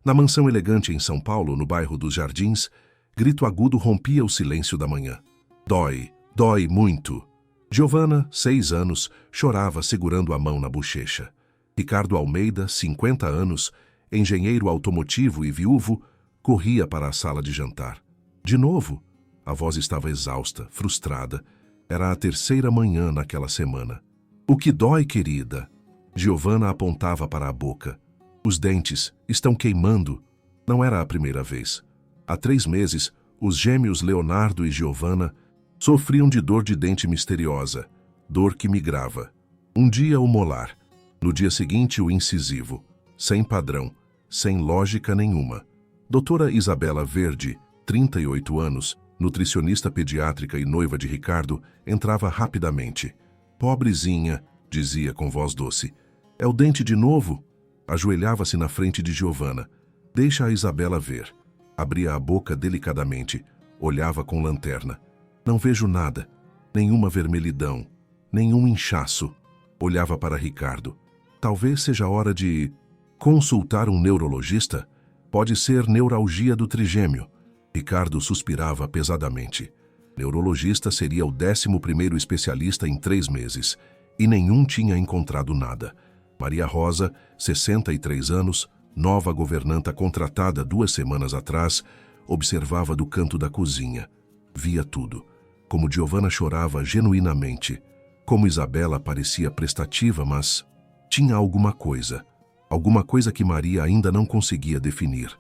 Na mansão elegante em São Paulo, no bairro dos Jardins, grito agudo rompia o silêncio da manhã. Dói, dói muito. Giovana, 6 anos, chorava segurando a mão na bochecha. Ricardo Almeida, 50 anos, engenheiro automotivo e viúvo, corria para a sala de jantar. De novo, a voz estava exausta, frustrada. Era a 3ª manhã naquela semana. O que dói, querida? Giovana apontava para a boca. Os dentes estão queimando. Não era a primeira vez. Há 3 meses, os gêmeos Leonardo e Giovana sofriam de dor de dente misteriosa, dor que migrava. Um dia o molar, no dia seguinte o incisivo, sem padrão, sem lógica nenhuma. Doutora Isabela Verde, 38 anos, nutricionista pediátrica e noiva de Ricardo, entrava rapidamente. Pobrezinha, dizia com voz doce. É o dente de novo? Ajoelhava-se na frente de Giovana. Deixa a Isabela ver. Abria a boca delicadamente. Olhava com lanterna. Não vejo nada. Nenhuma vermelhidão. Nenhum inchaço. Olhava para Ricardo. Talvez seja hora de consultar um neurologista? Pode ser neuralgia do trigêmeo. Ricardo suspirava pesadamente. Neurologista seria o 11º especialista em 3 meses. E nenhum tinha encontrado nada. Maria Rosa, 63 anos, nova governanta contratada 2 semanas atrás, observava do canto da cozinha. Via tudo. Como Giovana chorava genuinamente. Como Isabela parecia prestativa, mas tinha alguma coisa. Alguma coisa que Maria ainda não conseguia definir.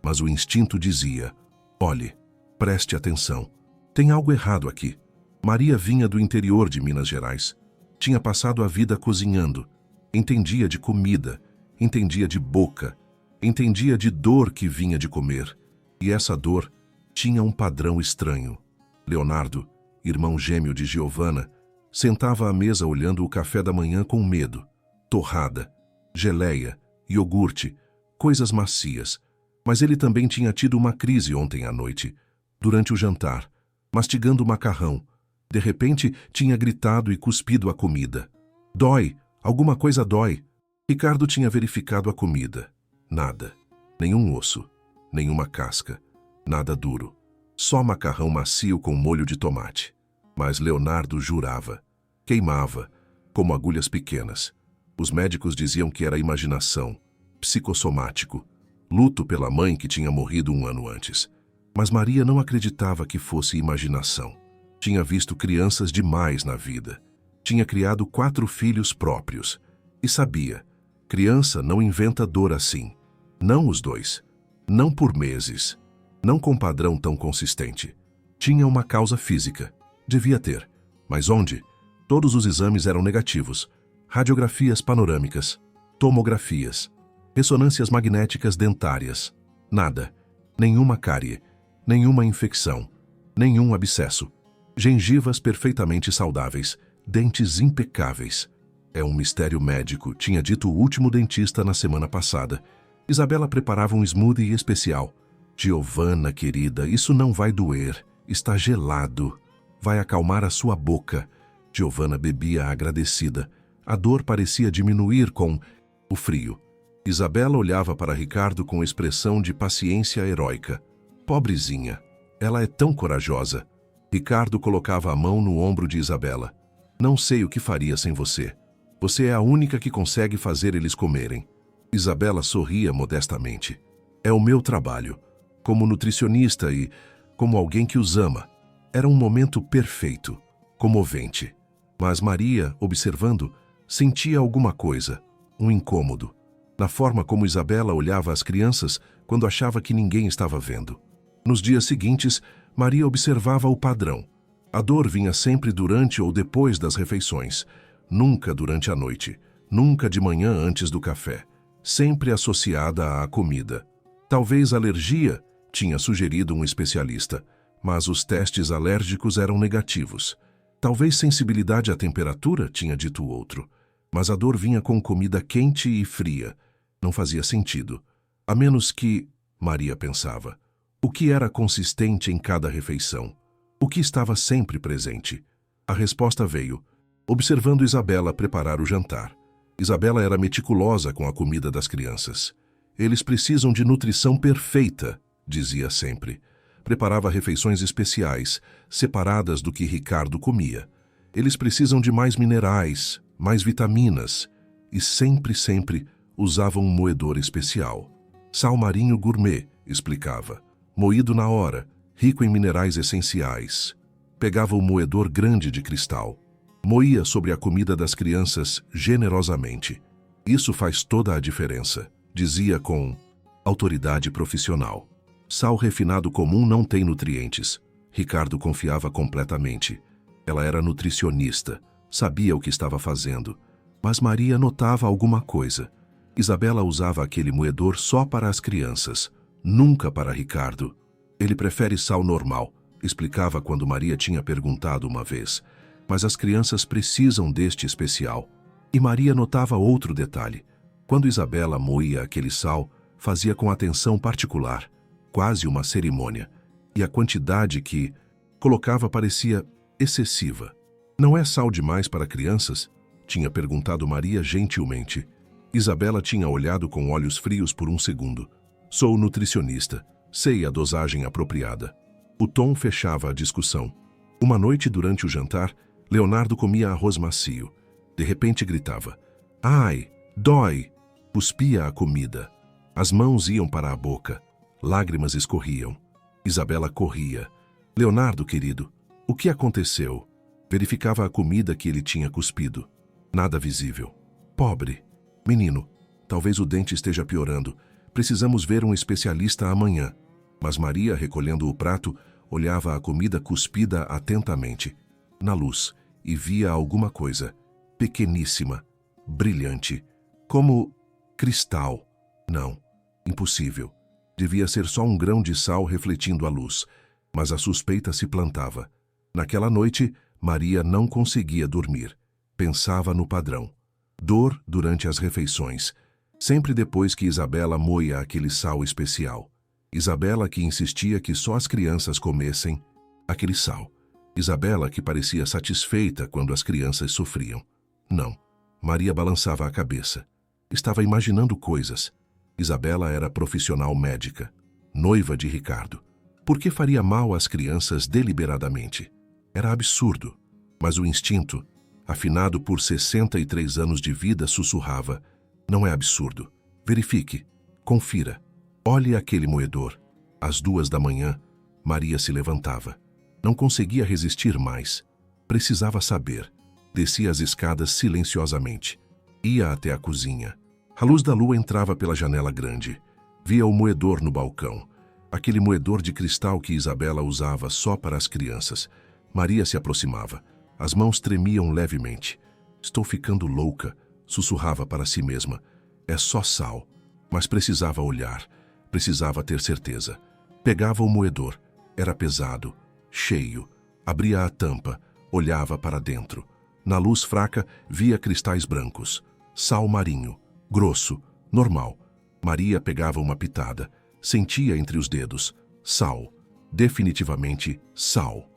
Mas o instinto dizia: olhe, preste atenção. Tem algo errado aqui. Maria vinha do interior de Minas Gerais. Tinha passado a vida cozinhando. Entendia de comida, entendia de boca, entendia de dor que vinha de comer. E essa dor tinha um padrão estranho. Leonardo, irmão gêmeo de Giovana, sentava à mesa olhando o café da manhã com medo. Torrada, geleia, iogurte, coisas macias. Mas ele também tinha tido uma crise ontem à noite, durante o jantar, mastigando macarrão. De repente, tinha gritado e cuspido a comida. Dói! Alguma coisa dói. Ricardo tinha verificado a comida. Nada. Nenhum osso. Nenhuma casca. Nada duro. Só macarrão macio com molho de tomate. Mas Leonardo jurava. Queimava, como agulhas pequenas. Os médicos diziam que era imaginação, psicossomático, luto pela mãe que tinha morrido 1 ano antes. Mas Maria não acreditava que fosse imaginação. Tinha visto crianças demais na vida. Tinha criado 4 filhos próprios. E sabia, criança não inventa dor assim. Não os 2. Não por meses. Não com padrão tão consistente. Tinha uma causa física. Devia ter. Mas onde? Todos os exames eram negativos. Radiografias panorâmicas, tomografias, ressonâncias magnéticas dentárias. Nada. Nenhuma cárie. Nenhuma infecção. Nenhum abscesso. Gengivas perfeitamente saudáveis. Dentes impecáveis. É um mistério médico, tinha dito o último dentista na semana passada. Isabela preparava um smoothie especial. Giovana, querida, isso não vai doer. Está gelado. Vai acalmar a sua boca. Giovana bebia agradecida. A dor parecia diminuir com o frio. Isabela olhava para Ricardo com expressão de paciência heróica. Pobrezinha. Ela é tão corajosa. Ricardo colocava a mão no ombro de Isabela. Não sei o que faria sem você. Você é a única que consegue fazer eles comerem. Isabela sorria modestamente. É o meu trabalho, como nutricionista e como alguém que os ama. Era um momento perfeito, comovente. Mas Maria, observando, sentia alguma coisa, um incômodo, na forma como Isabela olhava as crianças quando achava que ninguém estava vendo. Nos dias seguintes, Maria observava o padrão. A dor vinha sempre durante ou depois das refeições, nunca durante a noite, nunca de manhã antes do café, sempre associada à comida. Talvez alergia, tinha sugerido um especialista, mas os testes alérgicos eram negativos. Talvez sensibilidade à temperatura, tinha dito o outro, mas a dor vinha com comida quente e fria. Não fazia sentido. A menos que, Maria pensava, o que era consistente em cada refeição? O que estava sempre presente? A resposta veio, observando Isabela preparar o jantar. Isabela era meticulosa com a comida das crianças. Eles precisam de nutrição perfeita, dizia sempre. Preparava refeições especiais, separadas do que Ricardo comia. Eles precisam de mais minerais, mais vitaminas, e sempre usavam um moedor especial. Sal marinho gourmet, explicava. Moído na hora, rico em minerais essenciais. Pegava um moedor grande de cristal. Moía sobre a comida das crianças generosamente. Isso faz toda a diferença, dizia com autoridade profissional. Sal refinado comum não tem nutrientes. Ricardo confiava completamente. Ela era nutricionista, sabia o que estava fazendo. Mas Maria notava alguma coisa. Isabela usava aquele moedor só para as crianças, nunca para Ricardo. Ele prefere sal normal, explicava quando Maria tinha perguntado uma vez. Mas as crianças precisam deste especial. E Maria notava outro detalhe. Quando Isabela moía aquele sal, fazia com atenção particular, quase uma cerimônia. E a quantidade que colocava parecia excessiva. Não é sal demais para crianças? Tinha perguntado Maria gentilmente. Isabela tinha olhado com olhos frios por um segundo. Sou nutricionista. Sei a dosagem apropriada. O tom fechava a discussão. Uma noite durante o jantar, Leonardo comia arroz macio. De repente gritava. Ai, dói! Cuspia a comida. As mãos iam para a boca. Lágrimas escorriam. Isabela corria. Leonardo, querido, o que aconteceu? Verificava a comida que ele tinha cuspido. Nada visível. Pobre. Menino, talvez o dente esteja piorando. Precisamos ver um especialista amanhã. Mas Maria, recolhendo o prato, olhava a comida cuspida atentamente, na luz, e via alguma coisa, pequeníssima, brilhante, como cristal. Não, impossível. Devia ser só um grão de sal refletindo a luz, mas a suspeita se plantava. Naquela noite, Maria não conseguia dormir. Pensava no padrão. Dor durante as refeições, sempre depois que Isabela moía aquele sal especial. Isabela que insistia que só as crianças comessem aquele sal. Isabela que parecia satisfeita quando as crianças sofriam. Não. Maria balançava a cabeça. Estava imaginando coisas. Isabela era profissional médica, noiva de Ricardo. Por que faria mal às crianças deliberadamente? Era absurdo. Mas o instinto, afinado por 63 anos de vida, sussurrava. Não é absurdo. Verifique. Confira. Olhe aquele moedor. Às 2 da manhã, Maria se levantava. Não conseguia resistir mais. Precisava saber. Descia as escadas silenciosamente. Ia até a cozinha. A luz da lua entrava pela janela grande. Via o moedor no balcão. Aquele moedor de cristal que Isabela usava só para as crianças. Maria se aproximava. As mãos tremiam levemente. Estou ficando louca, sussurrava para si mesma. É só sal. Mas precisava olhar. Precisava ter certeza. Pegava o moedor. Era pesado, cheio. Abria a tampa, olhava para dentro. Na luz fraca, via cristais brancos. Sal marinho, grosso, normal. Maria pegava uma pitada. Sentia entre os dedos. Sal. Definitivamente sal.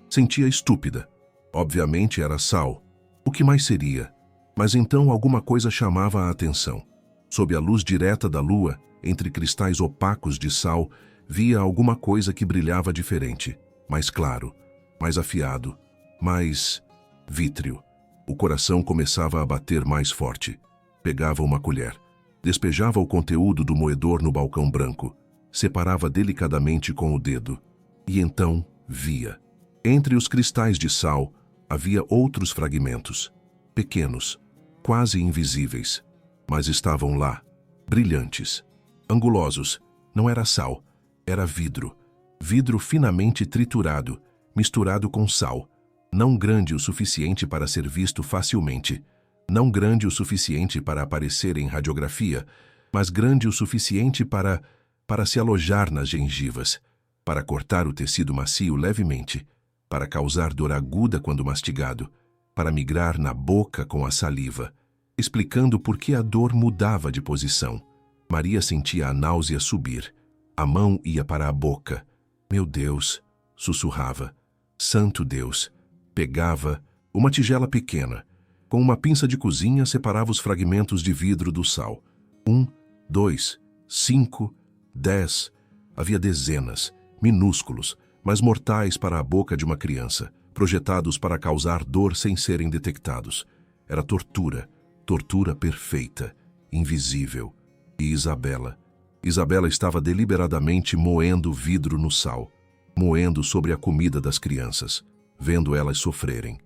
Sentia estúpida. Obviamente era sal. O que mais seria? Mas então alguma coisa chamava a atenção. Sob a luz direta da lua, entre cristais opacos de sal, via alguma coisa que brilhava diferente, mais claro, mais afiado, mais vítreo. O coração começava a bater mais forte. Pegava uma colher, despejava o conteúdo do moedor no balcão branco, separava delicadamente com o dedo, e então via. Entre os cristais de sal, havia outros fragmentos, pequenos, quase invisíveis, mas estavam lá, brilhantes, angulosos. Não era sal, era vidro. Vidro finamente triturado, misturado com sal. Não grande o suficiente para ser visto facilmente. Não grande o suficiente para aparecer em radiografia, mas grande o suficiente para se alojar nas gengivas, para cortar o tecido macio levemente, para causar dor aguda quando mastigado, para migrar na boca com a saliva, explicando por que a dor mudava de posição. Maria sentia a náusea subir. A mão ia para a boca. Meu Deus, sussurrava. Santo Deus. Pegava uma tigela pequena. Com uma pinça de cozinha, separava os fragmentos de vidro do sal. Um 2, 5, 10. Havia dezenas, minúsculos, mas mortais para a boca de uma criança, projetados para causar dor sem serem detectados. Era tortura, tortura perfeita, invisível. E Isabela? Isabela estava deliberadamente moendo vidro no sal, moendo sobre a comida das crianças, vendo elas sofrerem,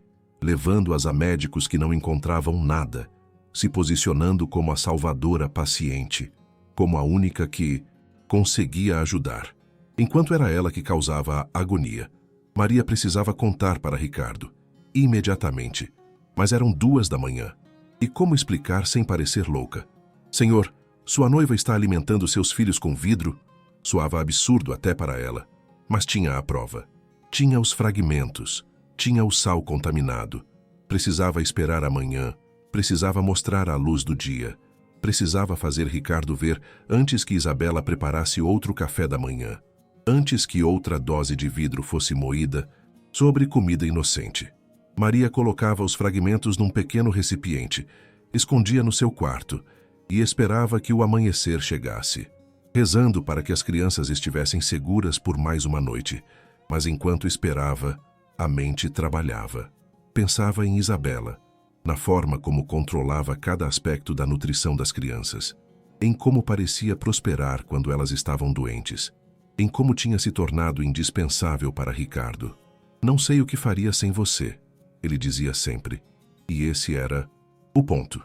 levando-as a médicos que não encontravam nada, se posicionando como a salvadora paciente, como a única que conseguia ajudar. Enquanto era ela que causava a agonia, Maria precisava contar para Ricardo, imediatamente. Mas eram 2 da manhã. E como explicar sem parecer louca? Senhor, sua noiva está alimentando seus filhos com vidro? Soava absurdo até para ela. Mas tinha a prova. Tinha os fragmentos. Tinha o sal contaminado. Precisava esperar amanhã. Precisava mostrar a luz do dia. Precisava fazer Ricardo ver antes que Isabela preparasse outro café da manhã. Antes que outra dose de vidro fosse moída sobre comida inocente. Maria colocava os fragmentos num pequeno recipiente, escondia no seu quarto e esperava que o amanhecer chegasse, rezando para que as crianças estivessem seguras por mais uma noite. Mas enquanto esperava, a mente trabalhava. Pensava em Isabela, na forma como controlava cada aspecto da nutrição das crianças, em como parecia prosperar quando elas estavam doentes, em como tinha se tornado indispensável para Ricardo. Não sei o que faria sem você, ele dizia sempre. E esse era o ponto.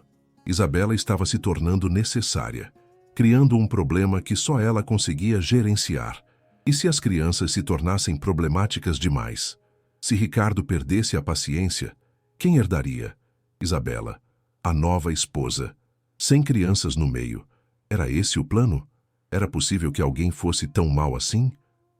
Isabela estava se tornando necessária, criando um problema que só ela conseguia gerenciar. E se as crianças se tornassem problemáticas demais? Se Ricardo perdesse a paciência, quem herdaria? Isabela, a nova esposa, sem crianças no meio. Era esse o plano? Era possível que alguém fosse tão mal assim?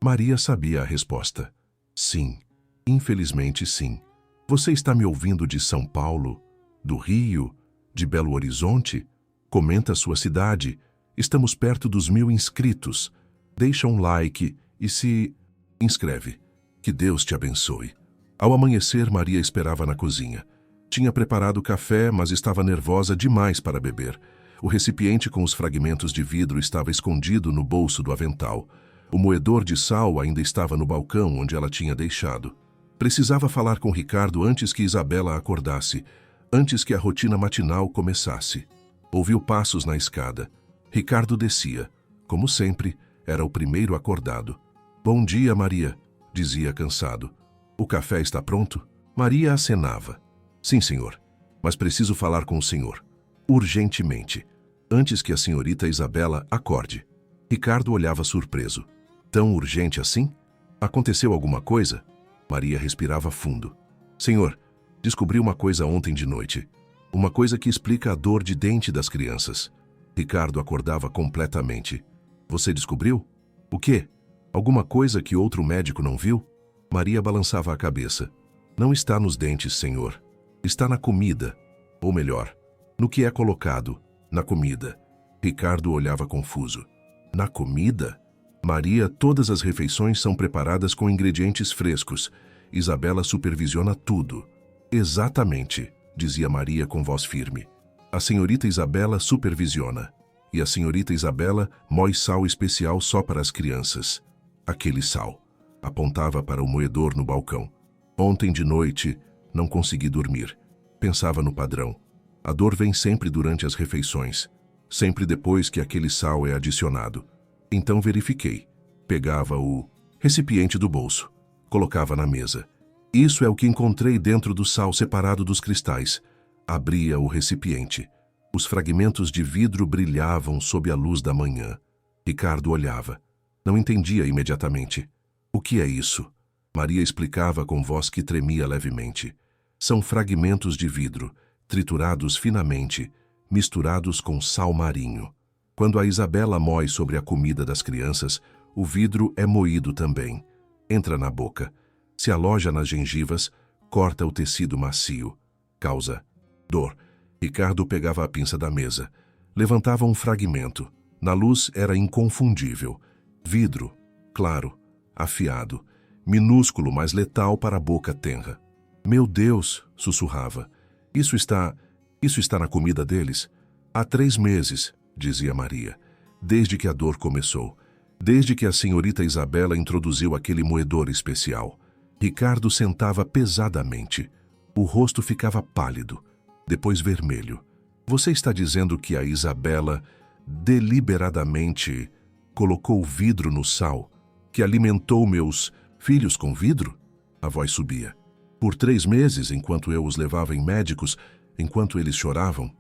Maria sabia a resposta. Sim, infelizmente sim. Você está me ouvindo de São Paulo, do Rio, de Belo Horizonte? Comenta sua cidade. Estamos perto dos 1000 inscritos. Deixa um like e se inscreve. Que Deus te abençoe. Ao amanhecer, Maria esperava na cozinha. Tinha preparado café, mas estava nervosa demais para beber. O recipiente com os fragmentos de vidro estava escondido no bolso do avental. O moedor de sal ainda estava no balcão onde ela tinha deixado. Precisava falar com Ricardo antes que Isabela acordasse, antes que a rotina matinal começasse. Ouviu passos na escada. Ricardo descia. Como sempre, era o primeiro acordado. Bom dia, Maria, dizia cansado. O café está pronto? Maria acenava. Sim, senhor, mas preciso falar com o senhor. Urgentemente, antes que a senhorita Isabela acorde. Ricardo olhava surpreso. Tão urgente assim? Aconteceu alguma coisa? Maria respirava fundo. Senhor, descobri uma coisa ontem de noite. Uma coisa que explica a dor de dente das crianças. Ricardo acordava completamente. Você descobriu? O quê? Alguma coisa que outro médico não viu? Maria balançava a cabeça. Não está nos dentes, senhor. Está na comida. Ou melhor, no que é colocado, na comida. Ricardo olhava confuso. Na comida? Maria, todas as refeições são preparadas com ingredientes frescos. Isabela supervisiona tudo. Exatamente, dizia Maria com voz firme. A senhorita Isabela supervisiona. E a senhorita Isabela moe sal especial só para as crianças. Aquele sal. Apontava para o moedor no balcão. Ontem de noite, não consegui dormir. Pensava no padrão. A dor vem sempre durante as refeições. Sempre depois que aquele sal é adicionado. Então verifiquei. Pegava o recipiente do bolso. Colocava na mesa. Isso é o que encontrei dentro do sal separado dos cristais. Abria o recipiente. Os fragmentos de vidro brilhavam sob a luz da manhã. Ricardo olhava. Não entendia imediatamente. O que é isso? Maria explicava com voz que tremia levemente. São fragmentos de vidro, triturados finamente, misturados com sal marinho. Quando a Isabela moe sobre a comida das crianças, o vidro é moído também. Entra na boca, se aloja nas gengivas, corta o tecido macio. Causa dor. Ricardo pegava a pinça da mesa. Levantava um fragmento. Na luz era inconfundível. Vidro, claro, afiado, minúsculo, mas letal para a boca tenra. Meu Deus, sussurrava. Isso está na comida deles? Há 3 meses, dizia Maria. desde que a dor começou. Desde que a senhorita Isabela introduziu aquele moedor especial. Ricardo sentava pesadamente. O rosto ficava pálido, depois vermelho. Você está dizendo que a Isabela deliberadamente colocou vidro no sal, que alimentou meus filhos com vidro? A voz subia. Por 3 meses, enquanto eu os levava em médicos, enquanto eles choravam,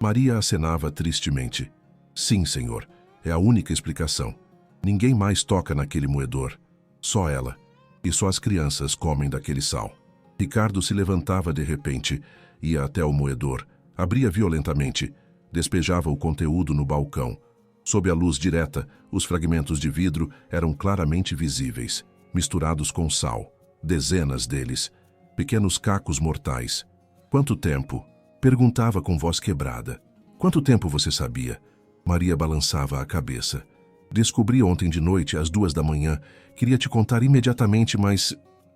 Maria acenava tristemente. Sim, senhor, é a única explicação. Ninguém mais toca naquele moedor. Só ela. E só as crianças comem daquele sal. Ricardo se levantava de repente, ia até o moedor, abria violentamente, despejava o conteúdo no balcão. Sob a luz direta, os fragmentos de vidro eram claramente visíveis, misturados com sal. Dezenas deles. Pequenos cacos mortais. Quanto tempo? Perguntava com voz quebrada. Quanto tempo você sabia? Maria balançava a cabeça. Descobri ontem de noite, às 2 da manhã. Queria te contar imediatamente, mas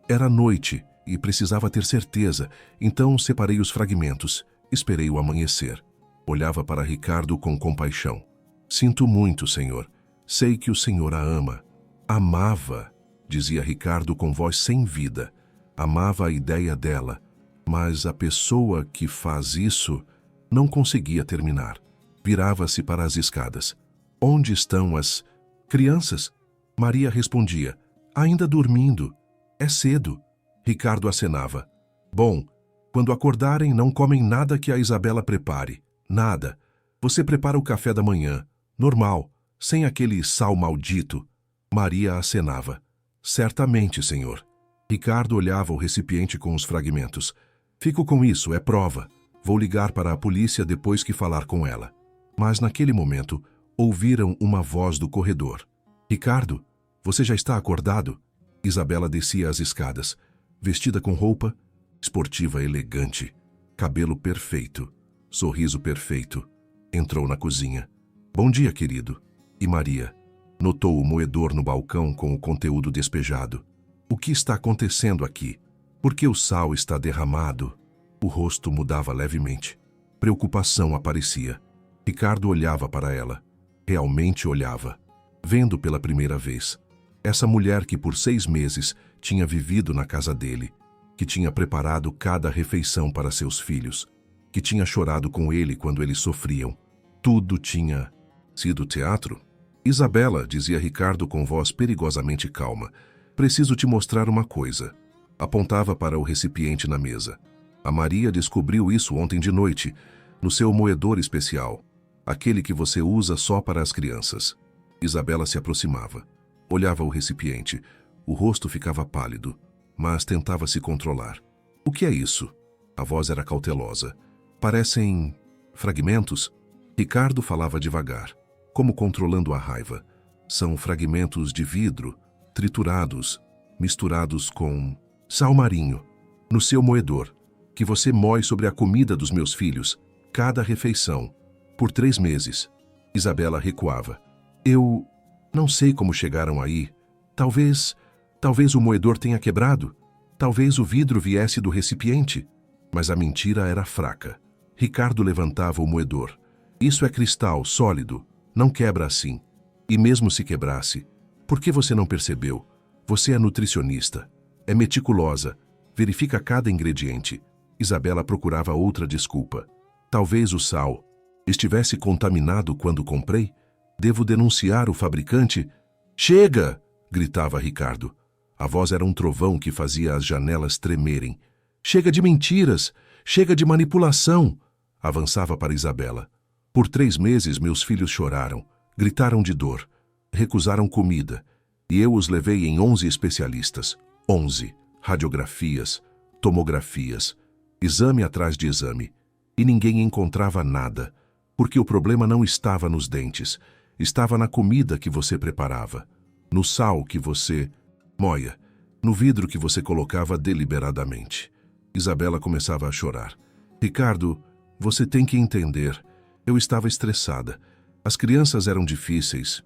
era noite e precisava ter certeza. Então separei os fragmentos. Esperei o amanhecer. Olhava para Ricardo com compaixão. Sinto muito, senhor. Sei que o senhor a ama. Amava, dizia Ricardo com voz sem vida. Amava a ideia dela, mas a pessoa que faz isso não conseguia terminar. Virava-se para as escadas. Onde estão as crianças? Maria respondia. Ainda dormindo. É cedo. Ricardo acenava. Bom, quando acordarem não comem nada que a Isabela prepare. Nada. Você prepara o café da manhã. Normal, sem aquele sal maldito. Maria acenava. Certamente, senhor. Ricardo olhava o recipiente com os fragmentos. Fico com isso, é prova. Vou ligar para a polícia depois que falar com ela. Mas naquele momento, ouviram uma voz do corredor. Ricardo, você já está acordado? Isabela descia as escadas, vestida com roupa esportiva elegante, cabelo perfeito, sorriso perfeito. Entrou na cozinha. Bom dia, querido. E Maria notou o moedor no balcão com o conteúdo despejado. O que está acontecendo aqui? Por que o sal está derramado? O rosto mudava levemente. Preocupação aparecia. Ricardo olhava para ela. Realmente olhava. Vendo pela primeira vez. Essa mulher que por 6 meses tinha vivido na casa dele, que tinha preparado cada refeição para seus filhos, que tinha chorado com ele quando eles sofriam. Tudo tinha sido teatro? Isabela, dizia Ricardo com voz perigosamente calma, preciso te mostrar uma coisa. Apontava para o recipiente na mesa. A Maria descobriu isso ontem de noite, no seu moedor especial, aquele que você usa só para as crianças. Isabela se aproximava. Olhava o recipiente. O rosto ficava pálido, mas tentava se controlar. O que é isso? A voz era cautelosa. Parecem fragmentos? Ricardo falava devagar, como controlando a raiva. São fragmentos de vidro, triturados, misturados com sal marinho, no seu moedor, que você moe sobre a comida dos meus filhos, cada refeição, por 3 meses. Isabela recuava. Eu não sei como chegaram aí. Talvez o moedor tenha quebrado. Talvez o vidro viesse do recipiente. Mas a mentira era fraca. Ricardo levantava o moedor. Isso é cristal, sólido. Não quebra assim. E mesmo se quebrasse, por que você não percebeu? Você é nutricionista. É meticulosa. Verifica cada ingrediente. Isabela procurava outra desculpa. Talvez o sal estivesse contaminado quando comprei? Devo denunciar o fabricante? Chega! Gritava Ricardo. A voz era um trovão que fazia as janelas tremerem. Chega de mentiras! Chega de manipulação! Avançava para Isabela. Por 3 meses meus filhos choraram, gritaram de dor, recusaram comida, e eu os levei em 11 especialistas. 11 radiografias, tomografias, exame atrás de exame, e ninguém encontrava nada, porque o problema não estava nos dentes, estava na comida que você preparava, no sal que você moia, no vidro que você colocava deliberadamente. Isabela começava a chorar. Ricardo, você tem que entender. Eu estava estressada. As crianças eram difíceis.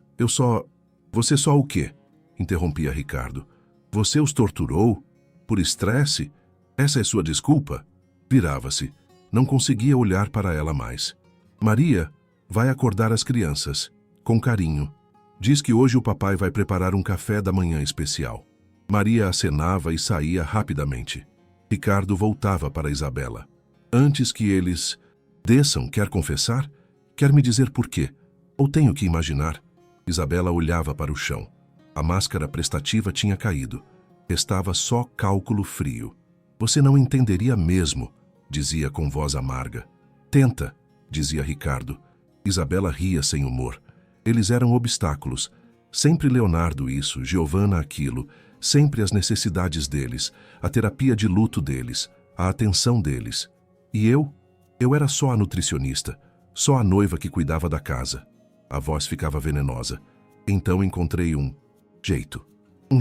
Você só o quê? Interrompia Ricardo. Você os torturou? Por estresse? Essa é sua desculpa? Virava-se. Não conseguia olhar para ela mais. Maria, vai acordar as crianças. com carinho. Diz que hoje o papai vai preparar um café da manhã especial. Maria acenava e saía rapidamente. Ricardo voltava para Isabela. Antes que eles desçam, quer confessar? Quer me dizer por quê? Ou tenho que imaginar? Isabela olhava para o chão. A máscara prestativa tinha caído. Restava só cálculo frio. Você não entenderia mesmo, dizia com voz amarga. Tenta, dizia Ricardo. Isabela ria sem humor. Eles eram obstáculos. Sempre Leonardo isso, Giovanna aquilo. Sempre as necessidades deles, a terapia de luto deles, a atenção deles. E eu? Eu era só a nutricionista, só a noiva que cuidava da casa. A voz ficava venenosa. Então encontrei um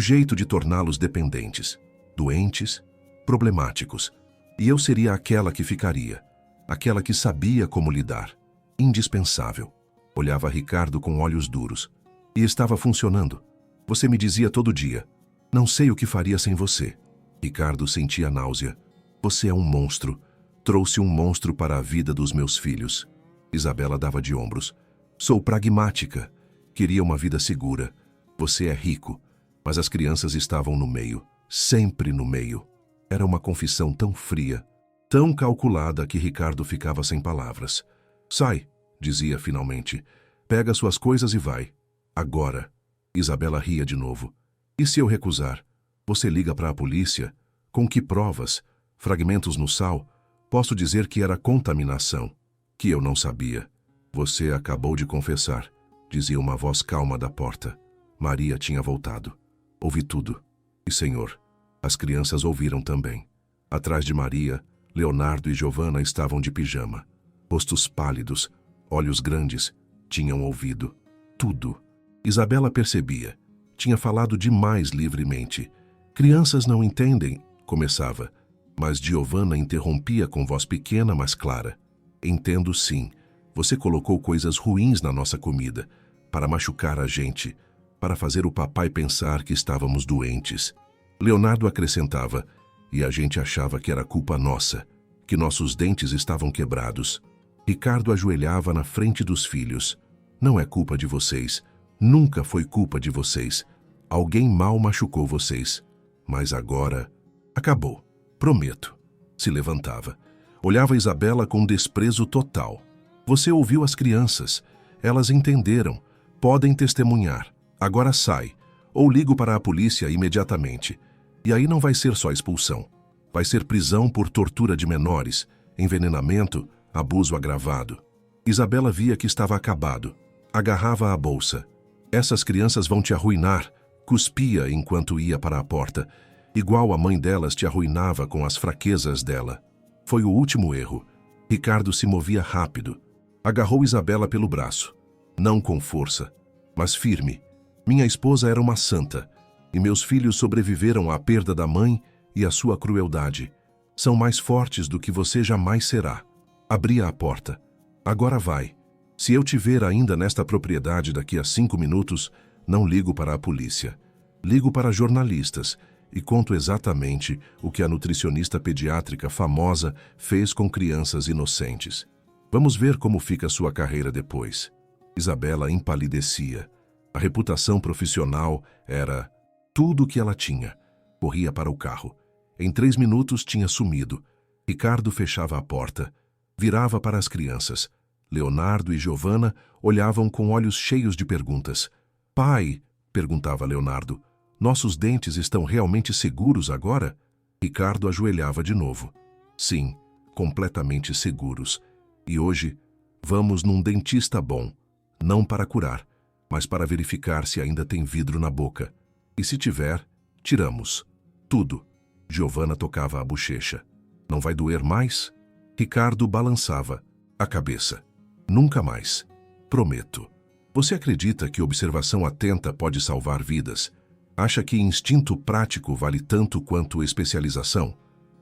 jeito de torná-los dependentes, doentes, problemáticos. E eu seria aquela que ficaria, aquela que sabia como lidar, indispensável. Olhava Ricardo com olhos duros. E estava funcionando. Você me dizia todo dia, não sei o que faria sem você. Ricardo sentia náusea. Você é um monstro. Trouxe um monstro para a vida dos meus filhos. Isabela dava de ombros. Sou pragmática. Queria uma vida segura. Você é rico. Mas as crianças estavam no meio. Sempre no meio. Era uma confissão tão fria, tão calculada que Ricardo ficava sem palavras. Sai, dizia finalmente. Pega suas coisas e vai. Agora. Isabela ria de novo. E se eu recusar? Você liga para a polícia? Com que provas? Fragmentos no sal? Posso dizer que era contaminação, que eu não sabia. Você acabou de confessar, dizia uma voz calma da porta. Maria tinha voltado. Ouvi tudo. E, Senhor, as crianças ouviram também. Atrás de Maria, Leonardo e Giovanna estavam de pijama. Rostos pálidos, olhos grandes, tinham ouvido tudo. Isabela percebia. Tinha falado demais livremente. Crianças não entendem, começava. Mas Giovanna interrompia com voz pequena, mas clara. Entendo sim. Você colocou coisas ruins na nossa comida, para machucar a gente, para fazer o papai pensar que estávamos doentes. Leonardo acrescentava, e a gente achava que era culpa nossa, que nossos dentes estavam quebrados. Ricardo ajoelhava na frente dos filhos. Não é culpa de vocês. Nunca foi culpa de vocês. Alguém mal machucou vocês. Mas agora... acabou. Prometo. Se levantava. Olhava Isabela com desprezo total. Você ouviu as crianças. Elas entenderam. Podem testemunhar. Agora sai. Ou ligo para a polícia imediatamente. E aí não vai ser só expulsão. Vai ser prisão por tortura de menores, envenenamento, abuso agravado. Isabela via que estava acabado. Agarrava a bolsa. Essas crianças vão te arruinar. Cuspia enquanto ia para a porta. Igual a mãe delas te arruinava com as fraquezas dela. Foi o último erro. Ricardo se movia rápido. Agarrou Isabela pelo braço. Não com força, mas firme. Minha esposa era uma santa, e meus filhos sobreviveram à perda da mãe e à sua crueldade. São mais fortes do que você jamais será. Abria a porta. Agora vai. Se eu te ver ainda nesta propriedade daqui a 5 minutos, não ligo para a polícia. Ligo para jornalistas e conto exatamente o que a nutricionista pediátrica famosa fez com crianças inocentes. Vamos ver como fica sua carreira depois. Isabela empalidecia. A reputação profissional era tudo o que ela tinha. Corria para o carro. Em 3 minutos tinha sumido. Ricardo fechava a porta. Virava para as crianças. Leonardo e Giovanna olhavam com olhos cheios de perguntas. Pai, perguntava Leonardo, nossos dentes estão realmente seguros agora? Ricardo ajoelhava de novo. Sim, completamente seguros. E hoje, vamos num dentista bom. Não para curar, mas para verificar se ainda tem vidro na boca. E se tiver, tiramos. Tudo. Giovanna tocava a bochecha. Não vai doer mais? Ricardo balançava a cabeça. Nunca mais. Prometo. Você acredita que observação atenta pode salvar vidas? Acha que instinto prático vale tanto quanto especialização?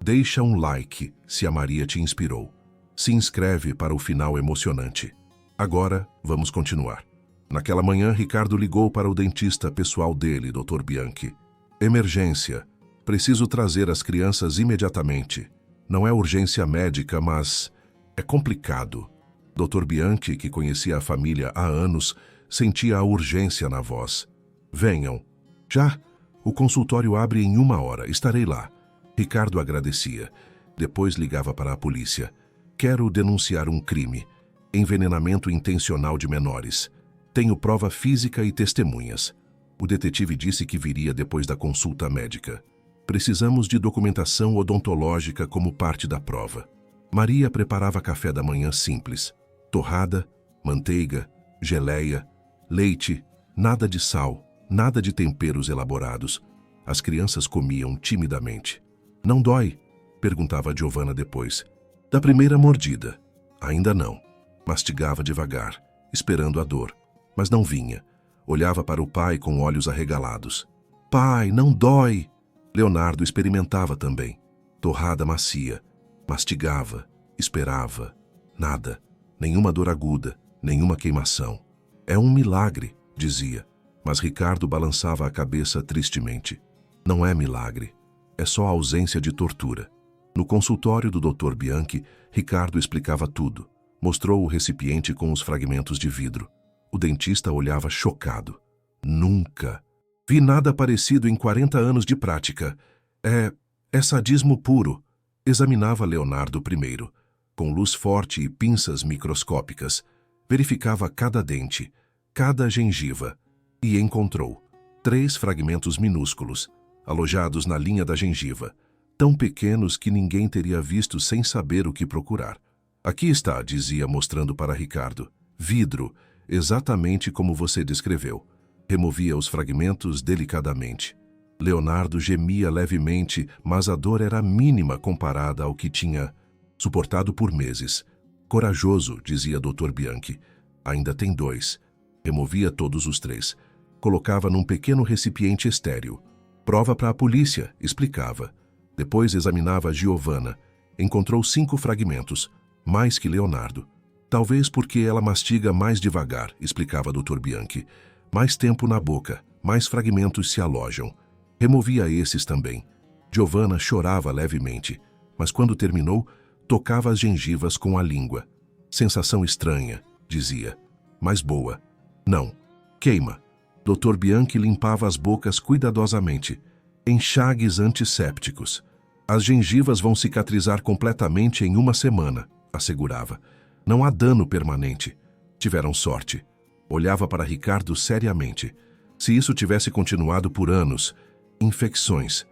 Deixa um like se a Maria te inspirou. Se inscreve para o final emocionante. Agora, vamos continuar. Naquela manhã, Ricardo ligou para o dentista pessoal dele, Dr. Bianchi. Emergência. Preciso trazer as crianças imediatamente. Não é urgência médica, mas é complicado. Dr. Bianchi, que conhecia a família há anos, Sentia a urgência na voz. Venham. Já? O consultório abre em 1 hora. Estarei lá. Ricardo agradecia. Depois ligava para a polícia. Quero denunciar um crime. Envenenamento intencional de menores. Tenho prova física e testemunhas. O detetive disse que viria depois da consulta médica. Precisamos de documentação odontológica como parte da prova. Maria preparava café da manhã simples. Torrada, manteiga, geleia, leite, nada de sal, nada de temperos elaborados. As crianças comiam timidamente. Não dói? Perguntava Giovanna depois. Da primeira mordida. Ainda não. Mastigava devagar, esperando a dor. Mas não vinha. Olhava para o pai com olhos arregalados. Pai, não dói! Leonardo experimentava também. Torrada macia. Mastigava, esperava. Nada. Nenhuma dor aguda, nenhuma queimação. É um milagre, dizia. Mas Ricardo balançava a cabeça tristemente. Não é milagre. É só ausência de tortura. No consultório do Dr. Bianchi, Ricardo explicava tudo. Mostrou o recipiente com os fragmentos de vidro. O dentista olhava chocado. Nunca vi nada parecido em 40 anos de prática. É sadismo puro. Examinava Leonardo primeiro. Com luz forte e pinças microscópicas, verificava cada dente, cada gengiva, e encontrou 3 fragmentos minúsculos, alojados na linha da gengiva, tão pequenos que ninguém teria visto sem saber o que procurar. Aqui está, dizia mostrando para Ricardo. Vidro, exatamente como você descreveu. Removia os fragmentos delicadamente. Leonardo gemia levemente, mas a dor era mínima comparada ao que tinha suportado por meses. Corajoso, dizia Dr. Bianchi. Ainda tem 2. Removia todos os 3. Colocava num pequeno recipiente estéril. Prova para a polícia, explicava. Depois examinava Giovanna. Encontrou 5 fragmentos, mais que Leonardo. Talvez porque ela mastiga mais devagar, explicava Dr. Bianchi. Mais tempo na boca, mais fragmentos se alojam. Removia esses também. Giovanna chorava levemente, mas quando terminou, tocava as gengivas com a língua. Sensação estranha, dizia, mas boa. Não, queima. Dr. Bianchi limpava as bocas cuidadosamente. Enxagues antissépticos. As gengivas vão cicatrizar completamente em 1 semana, assegurava. Não há dano permanente. Tiveram sorte. Olhava para Ricardo seriamente. Se isso tivesse continuado por anos, infecções,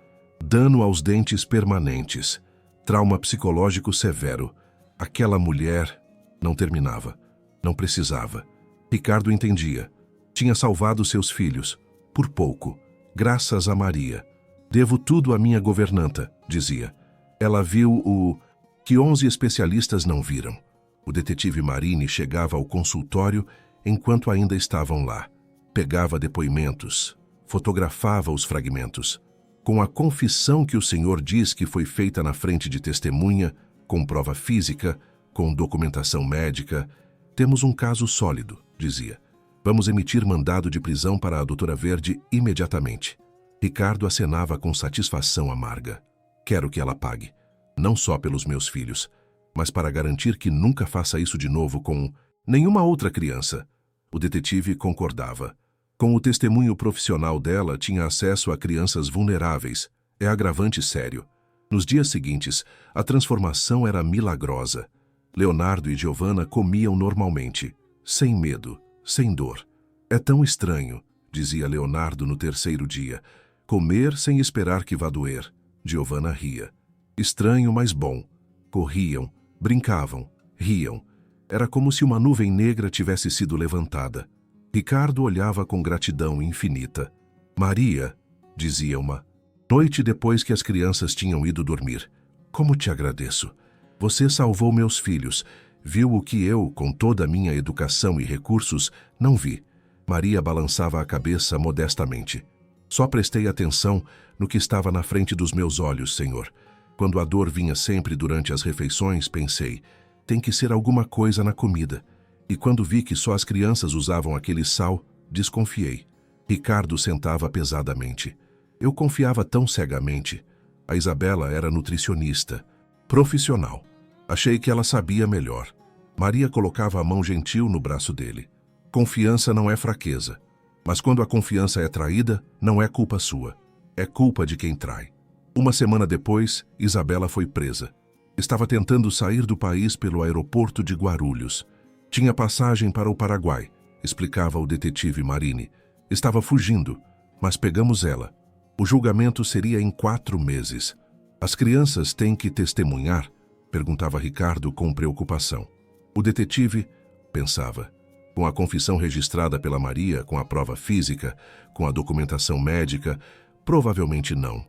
dano aos dentes permanentes, trauma psicológico severo. Aquela mulher não terminava. Não precisava. Ricardo entendia. Tinha salvado seus filhos. Por pouco. Graças a Maria. Devo tudo à minha governanta, dizia. Ela viu o que 11 especialistas não viram. O detetive Marini chegava ao consultório enquanto ainda estavam lá. Pegava depoimentos. Fotografava os fragmentos. Com a confissão que o senhor diz que foi feita na frente de testemunha, com prova física, com documentação médica, temos um caso sólido, dizia. Vamos emitir mandado de prisão para a doutora Verde imediatamente. Ricardo acenava com satisfação amarga. Quero que ela pague, não só pelos meus filhos, mas para garantir que nunca faça isso de novo com nenhuma outra criança. O detetive concordava. Com o testemunho profissional dela, tinha acesso a crianças vulneráveis. É agravante sério. Nos dias seguintes, a transformação era milagrosa. Leonardo e Giovanna comiam normalmente, sem medo, sem dor. É tão estranho, dizia Leonardo no 3º dia, comer sem esperar que vá doer. Giovanna ria. Estranho, mas bom. Corriam, brincavam, riam. Era como se uma nuvem negra tivesse sido levantada. Ricardo olhava com gratidão infinita. Maria, dizia uma noite depois que as crianças tinham ido dormir, como te agradeço. Você salvou meus filhos. Viu o que eu, com toda a minha educação e recursos, não vi. Maria balançava a cabeça modestamente. Só prestei atenção no que estava na frente dos meus olhos, Senhor. Quando a dor vinha sempre durante as refeições, pensei, tem que ser alguma coisa na comida. E quando vi que só as crianças usavam aquele sal, desconfiei. Ricardo sentava pesadamente. Eu confiava tão cegamente. A Isabela era nutricionista, profissional. Achei que ela sabia melhor. Maria colocava a mão gentil no braço dele. Confiança não é fraqueza, mas quando a confiança é traída, não é culpa sua, é culpa de quem trai. Uma semana depois, Isabela foi presa. Estava tentando sair do país pelo aeroporto de Guarulhos. Tinha passagem para o Paraguai, explicava o detetive Marini. Estava fugindo, mas pegamos ela. O julgamento seria em 4 meses. As crianças têm que testemunhar? Perguntava Ricardo com preocupação. O detetive pensava. Com a confissão registrada pela Maria, com a prova física, com a documentação médica, provavelmente não.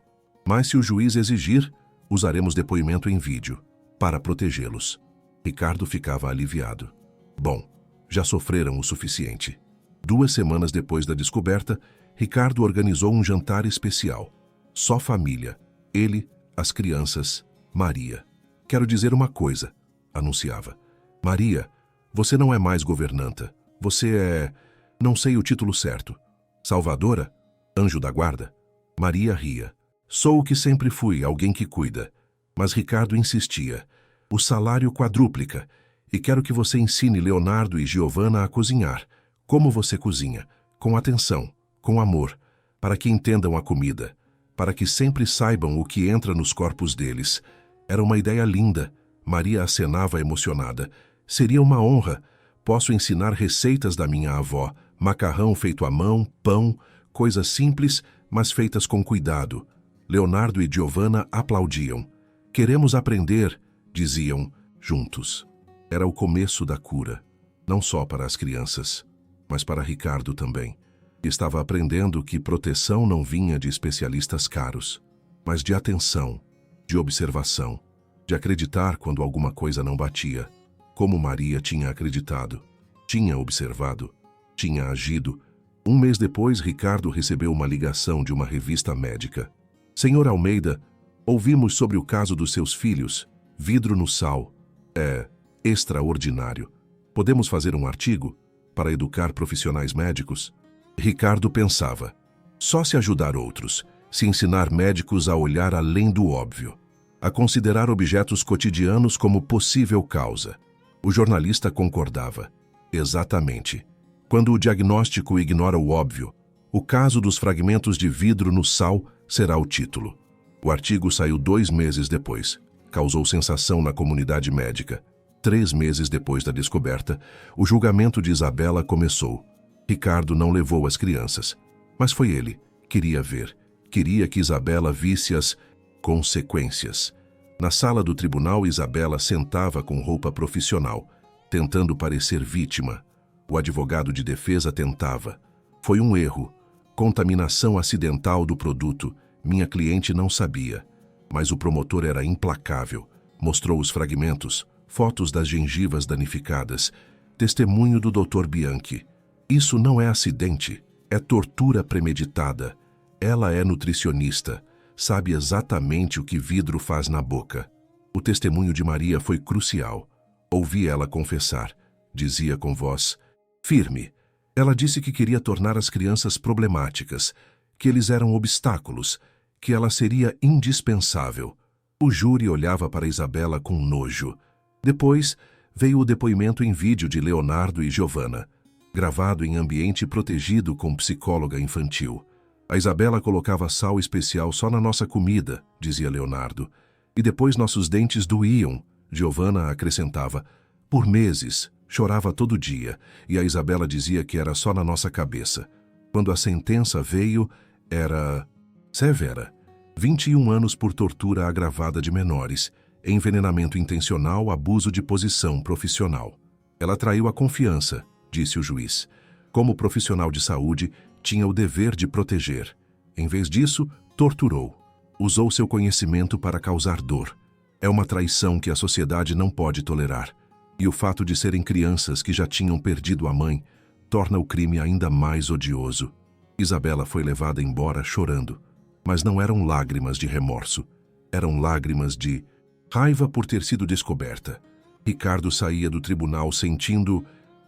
Mas se o juiz exigir, usaremos depoimento em vídeo, para protegê-los. Ricardo ficava aliviado. Bom, já sofreram o suficiente. 2 semanas depois da descoberta, Ricardo organizou um jantar especial. Só família. Ele, as crianças, Maria. Quero dizer uma coisa, anunciava. Maria, você não é mais governanta. Você é... não sei o título certo. Salvadora? Anjo da guarda? Maria ria. Sou o que sempre fui, alguém que cuida. Mas Ricardo insistia. O salário quadruplica. E quero que você ensine Leonardo e Giovana a cozinhar. Como você cozinha. Com atenção, com amor. Para que entendam a comida. Para que sempre saibam o que entra nos corpos deles. Era uma ideia linda. Maria acenava emocionada. Seria uma honra. Posso ensinar receitas da minha avó. Macarrão feito à mão, pão, coisas simples, mas feitas com cuidado. Leonardo e Giovana aplaudiam. Queremos aprender, diziam, juntos. Era o começo da cura, não só para as crianças, mas para Ricardo também. Estava aprendendo que proteção não vinha de especialistas caros, mas de atenção, de observação, de acreditar quando alguma coisa não batia, como Maria tinha acreditado, tinha observado, tinha agido. 1 mês depois, Ricardo recebeu uma ligação de uma revista médica. Senhor Almeida, ouvimos sobre o caso dos seus filhos. Vidro no sal. É extraordinário. Podemos fazer um artigo para educar profissionais médicos? Ricardo pensava. Só se ajudar outros, se ensinar médicos a olhar além do óbvio, a considerar objetos cotidianos como possível causa. O jornalista concordava. Exatamente. Quando o diagnóstico ignora o óbvio, o caso dos fragmentos de vidro no sal será o título. O artigo saiu 2 meses depois. Causou sensação na comunidade médica. 3 meses depois da descoberta, o julgamento de Isabela começou. Ricardo não levou as crianças, mas foi ele. Queria ver. Queria que Isabela visse as consequências. Na sala do tribunal, Isabela sentava com roupa profissional, tentando parecer vítima. O advogado de defesa tentava. Foi um erro. Contaminação acidental do produto. Minha cliente não sabia. Mas o promotor era implacável. Mostrou os fragmentos, fotos das gengivas danificadas, testemunho do Dr. Bianchi. Isso não é acidente, é tortura premeditada. Ela é nutricionista, sabe exatamente o que vidro faz na boca. O testemunho de Maria foi crucial. Ouvi ela confessar. Dizia com voz firme. Ela disse que queria tornar as crianças problemáticas, que eles eram obstáculos, que ela seria indispensável. O júri olhava para Isabela com nojo. Depois, veio o depoimento em vídeo de Leonardo e Giovana, gravado em ambiente protegido com psicóloga infantil. A Isabela colocava sal especial só na nossa comida, dizia Leonardo. E depois nossos dentes doíam, Giovana acrescentava. Por meses, chorava todo dia, e a Isabela dizia que era só na nossa cabeça. Quando a sentença veio, era severa. 21 anos por tortura agravada de menores, envenenamento intencional, abuso de posição profissional. Ela traiu a confiança, disse o juiz. Como profissional de saúde, tinha o dever de proteger. Em vez disso, torturou. Usou seu conhecimento para causar dor. É uma traição que a sociedade não pode tolerar. E o fato de serem crianças que já tinham perdido a mãe torna o crime ainda mais odioso. Isabela foi levada embora chorando. Mas não eram lágrimas de remorso. Eram lágrimas de raiva por ter sido descoberta. Ricardo saía do tribunal sentindo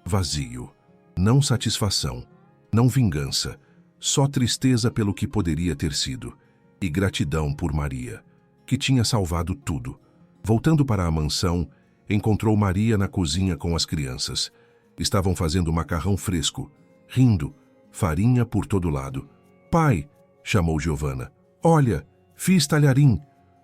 vazio. Não satisfação, não vingança, só tristeza pelo que poderia ter sido. E gratidão por Maria, que tinha salvado tudo. Voltando para a mansão, encontrou Maria na cozinha com as crianças. Estavam fazendo macarrão fresco, rindo, farinha por todo lado. Pai, chamou Giovana. Olha, fiz talharim.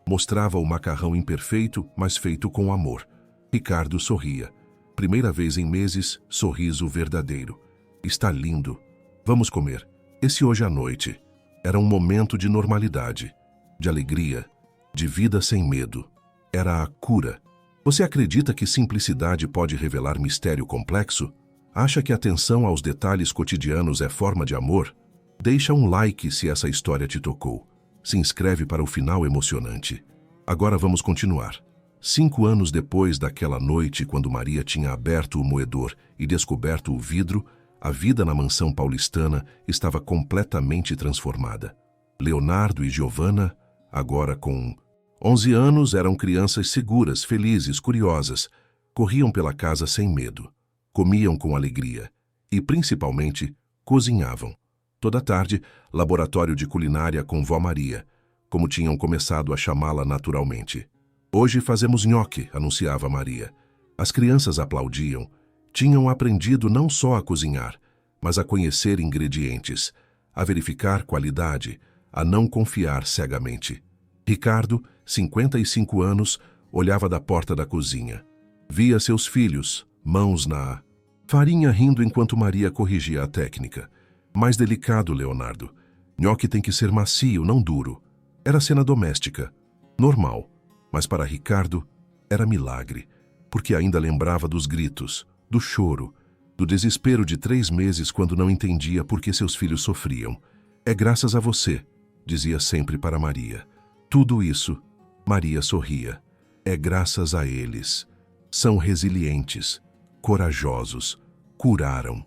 Mostrava o macarrão imperfeito, mas feito com amor. Ricardo sorria. Primeira vez em meses, sorriso verdadeiro. Está lindo. Vamos comer. Esse hoje à noite. Era um momento de normalidade, de alegria, de vida sem medo. Era a cura. Você acredita que simplicidade pode revelar mistério complexo? Acha que atenção aos detalhes cotidianos é forma de amor? Deixa um like se essa história te tocou. Se inscreve para o final emocionante. Agora vamos continuar. 5 anos depois daquela noite, quando Maria tinha aberto o moedor e descoberto o vidro, a vida na mansão paulistana estava completamente transformada. Leonardo e Giovana, agora com 11 anos, eram crianças seguras, felizes, curiosas. Corriam pela casa sem medo. Comiam com alegria. E, principalmente, cozinhavam. Toda tarde, laboratório de culinária com vó Maria, como tinham começado a chamá-la naturalmente. Hoje fazemos nhoque, anunciava Maria. As crianças aplaudiam. Tinham aprendido não só a cozinhar, mas a conhecer ingredientes, a verificar qualidade, a não confiar cegamente. Ricardo, 55 anos, olhava da porta da cozinha. Via seus filhos, mãos na farinha, rindo enquanto Maria corrigia a técnica. Mais delicado, Leonardo. Nhoque tem que ser macio, não duro. Era cena doméstica, normal, mas para Ricardo era milagre, porque ainda lembrava dos gritos, do choro, do desespero de 3 meses quando não entendia por que seus filhos sofriam. É graças a você, dizia sempre para Maria. Tudo isso, Maria sorria. É graças a eles. São resilientes, corajosos, curaram.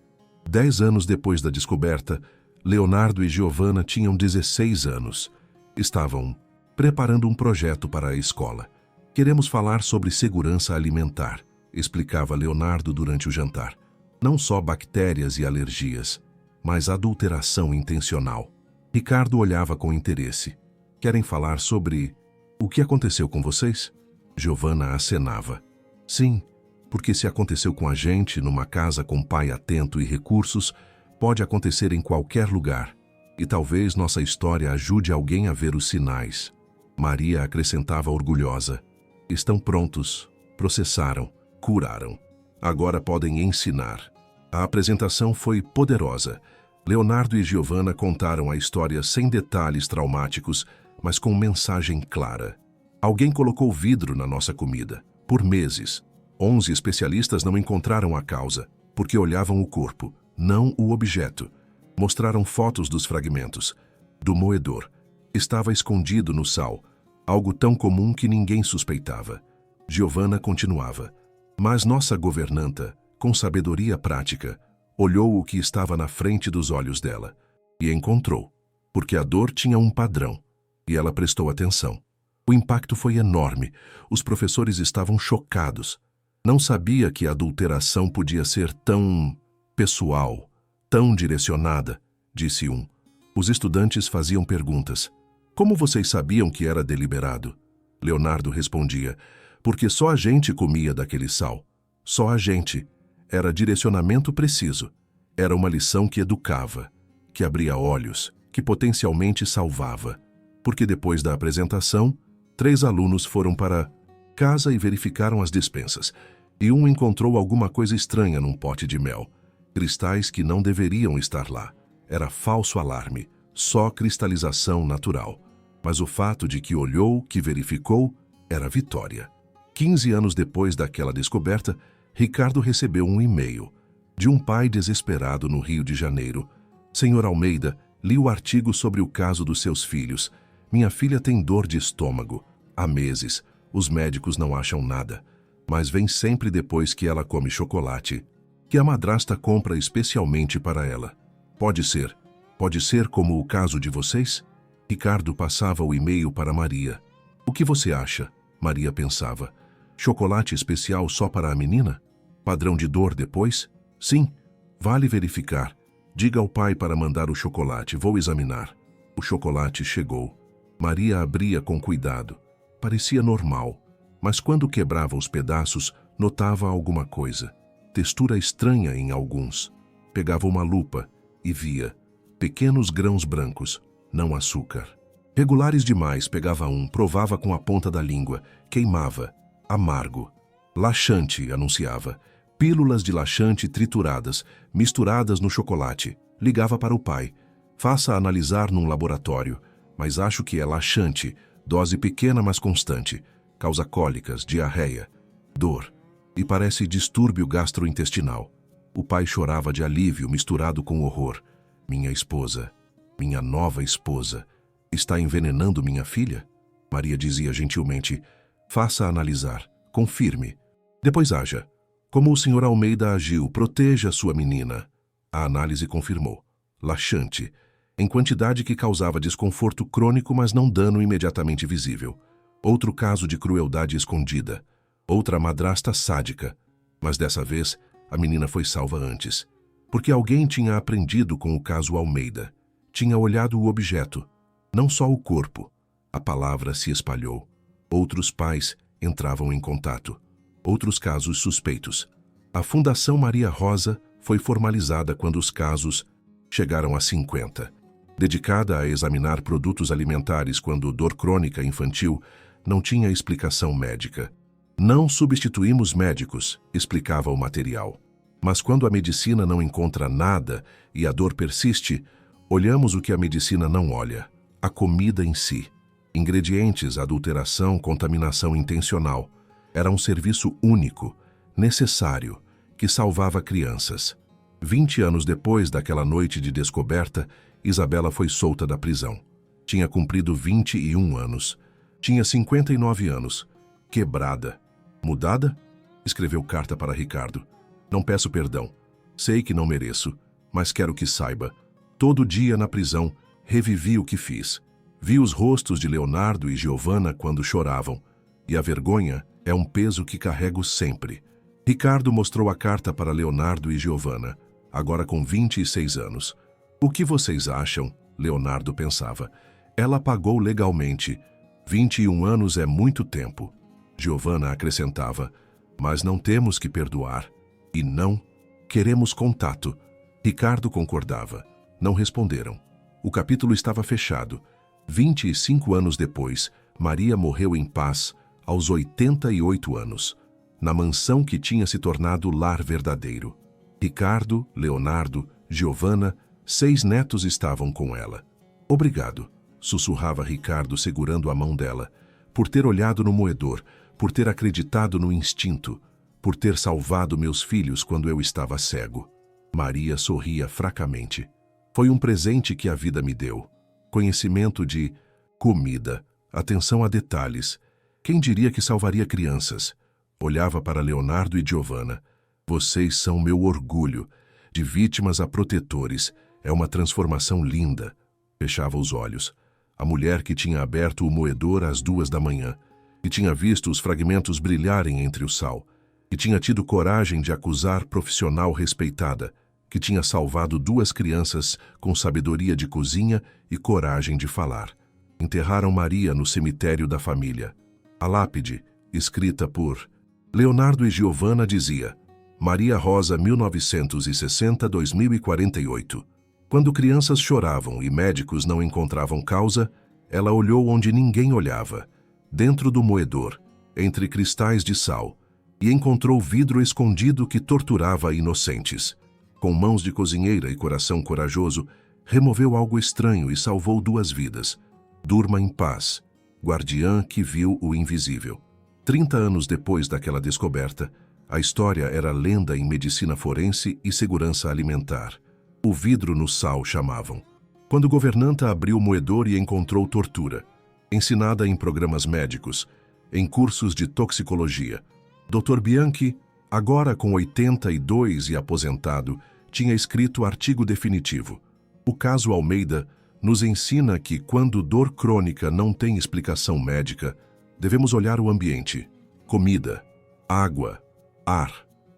10 anos depois da descoberta, Leonardo e Giovana tinham 16 anos. Estavam preparando um projeto para a escola. Queremos falar sobre segurança alimentar, explicava Leonardo durante o jantar. Não só bactérias e alergias, mas adulteração intencional. Ricardo olhava com interesse. Querem falar sobre o que aconteceu com vocês? Giovana acenava. Sim, porque se aconteceu com a gente, numa casa com pai atento e recursos, pode acontecer em qualquer lugar. E talvez nossa história ajude alguém a ver os sinais. Maria acrescentava orgulhosa. Estão prontos, processaram, curaram. Agora podem ensinar. A apresentação foi poderosa. Leonardo e Giovana contaram a história sem detalhes traumáticos, mas com mensagem clara. Alguém colocou vidro na nossa comida. Por meses. 11 especialistas não encontraram a causa, porque olhavam o corpo, não o objeto. Mostraram fotos dos fragmentos. Do moedor. Estava escondido no sal, algo tão comum que ninguém suspeitava. Giovana continuava. Mas nossa governanta, com sabedoria prática, olhou o que estava na frente dos olhos dela e encontrou, porque a dor tinha um padrão, e ela prestou atenção. O impacto foi enorme. Os professores estavam chocados. Não sabia que a adulteração podia ser tão pessoal, tão direcionada, disse um. Os estudantes faziam perguntas. Como vocês sabiam que era deliberado? Leonardo respondia. Porque só a gente comia daquele sal. Só a gente. Era direcionamento preciso. Era uma lição que educava, que abria olhos, que potencialmente salvava. Porque depois da apresentação, 3 alunos foram para casa e verificaram as despensas. E um encontrou alguma coisa estranha num pote de mel. Cristais que não deveriam estar lá. Era falso alarme, só cristalização natural. Mas o fato de que olhou, que verificou, era vitória. 15 anos depois daquela descoberta, Ricardo recebeu um e-mail de um pai desesperado no Rio de Janeiro. Senhor Almeida, li o artigo sobre o caso dos seus filhos. Minha filha tem dor de estômago. Há meses. Os médicos não acham nada. Mas vem sempre depois que ela come chocolate, que a madrasta compra especialmente para ela. Pode ser como o caso de vocês? Ricardo passava o e-mail para Maria. O que você acha? Maria pensava. Chocolate especial só para a menina? Padrão de dor depois? Sim, vale verificar. Diga ao pai para mandar o chocolate, vou examinar. O chocolate chegou. Maria abria com cuidado. Parecia normal, mas quando quebrava os pedaços, notava alguma coisa. textura estranha em alguns. Pegava uma lupa e via pequenos grãos brancos, não açúcar. Regulares demais, pegava um, provava com a ponta da língua, queimava, amargo. Laxante, anunciava. Pílulas de laxante trituradas, misturadas no chocolate. Ligava para o pai. Faça analisar num laboratório, mas acho que é laxante, dose pequena mas constante. Causa cólicas, diarreia, dor e parece distúrbio gastrointestinal. O pai chorava de alívio misturado com horror. Minha esposa, minha nova esposa, está envenenando minha filha? Maria dizia gentilmente, faça analisar, confirme. Depois haja. Como o Sr. Almeida agiu, proteja sua menina. A análise confirmou. Laxante, em quantidade que causava desconforto crônico, mas não dano imediatamente visível. Outro caso de crueldade escondida. Outra madrasta sádica. Mas dessa vez, a menina foi salva antes. Porque alguém tinha aprendido com o caso Almeida. Tinha olhado o objeto, não só o corpo. A palavra se espalhou. Outros pais entravam em contato. Outros casos suspeitos. A Fundação Maria Rosa foi formalizada quando os casos chegaram a 50. Dedicada a examinar produtos alimentares quando dor crônica infantil não tinha explicação médica. Não substituímos médicos, explicava o material. Mas quando a medicina não encontra nada e a dor persiste, olhamos o que a medicina não olha: a comida em si. Ingredientes, adulteração, contaminação intencional. Era um serviço único, necessário, que salvava crianças. 20 anos depois daquela noite de descoberta, Isabela foi solta da prisão. Tinha cumprido 21 anos. Tinha 59 anos. Quebrada. Mudada? Escreveu carta para Ricardo. Não peço perdão. Sei que não mereço, mas quero que saiba. Todo dia na prisão, revivi o que fiz. Vi os rostos de Leonardo e Giovana quando choravam. E a vergonha é um peso que carrego sempre. Ricardo mostrou a carta para Leonardo e Giovana, agora com 26 anos. O que vocês acham? Leonardo pensava. Ela pagou legalmente. 21 anos é muito tempo. Giovana acrescentava, mas não temos que perdoar. E não queremos contato. Ricardo concordava. Não responderam. O capítulo estava fechado. 25 anos depois, Maria morreu em paz, aos 88 anos, na mansão que tinha se tornado lar verdadeiro. Ricardo, Leonardo, Giovana, 6 netos estavam com ela. Obrigado, sussurrava Ricardo segurando a mão dela, por ter olhado no moedor, por ter acreditado no instinto, por ter salvado meus filhos quando eu estava cego. Maria sorria fracamente. Foi um presente que a vida me deu. Conhecimento de comida, atenção a detalhes. Quem diria que salvaria crianças? Olhava para Leonardo e Giovana. Vocês são meu orgulho. De vítimas a protetores. É uma transformação linda. Fechava os olhos. A mulher que tinha aberto o moedor às 2 da manhã, que tinha visto os fragmentos brilharem entre o sal, que tinha tido coragem de acusar profissional respeitada, que tinha salvado 2 crianças com sabedoria de cozinha e coragem de falar. Enterraram Maria no cemitério da família. A lápide, escrita por Leonardo e Giovana, dizia: Maria Rosa, 1960-2048. Quando crianças choravam e médicos não encontravam causa, ela olhou onde ninguém olhava, dentro do moedor, entre cristais de sal, e encontrou vidro escondido que torturava inocentes. Com mãos de cozinheira e coração corajoso, removeu algo estranho e salvou 2 vidas. Durma em paz, guardiã que viu o invisível. 30 anos depois daquela descoberta, a história era lenda em medicina forense e segurança alimentar. O vidro no sal chamavam. Quando governanta abriu o moedor e encontrou tortura, ensinada em programas médicos, em cursos de toxicologia. Dr. Bianchi, agora com 82 e aposentado, tinha escrito artigo definitivo. O caso Almeida nos ensina que, quando dor crônica não tem explicação médica, devemos olhar o ambiente: comida, água, ar,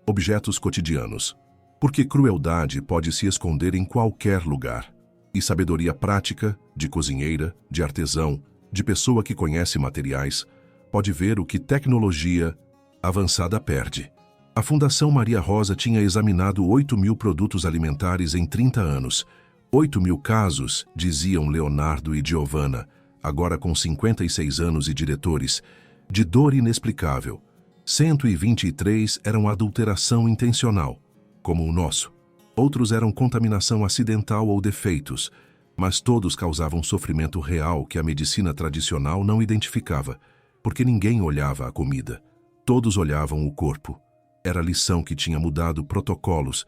objetos cotidianos. Porque crueldade pode se esconder em qualquer lugar. E sabedoria prática, de cozinheira, de artesão, de pessoa que conhece materiais, pode ver o que tecnologia avançada perde. A Fundação Maria Rosa tinha examinado 8.000 produtos alimentares em 30 anos. 8.000 casos, diziam Leonardo e Giovana, agora com 56 anos e diretores, de dor inexplicável. 123 eram adulteração intencional, como o nosso. Outros eram contaminação acidental ou defeitos, mas todos causavam sofrimento real que a medicina tradicional não identificava, porque ninguém olhava a comida. Todos olhavam o corpo. Era a lição que tinha mudado protocolos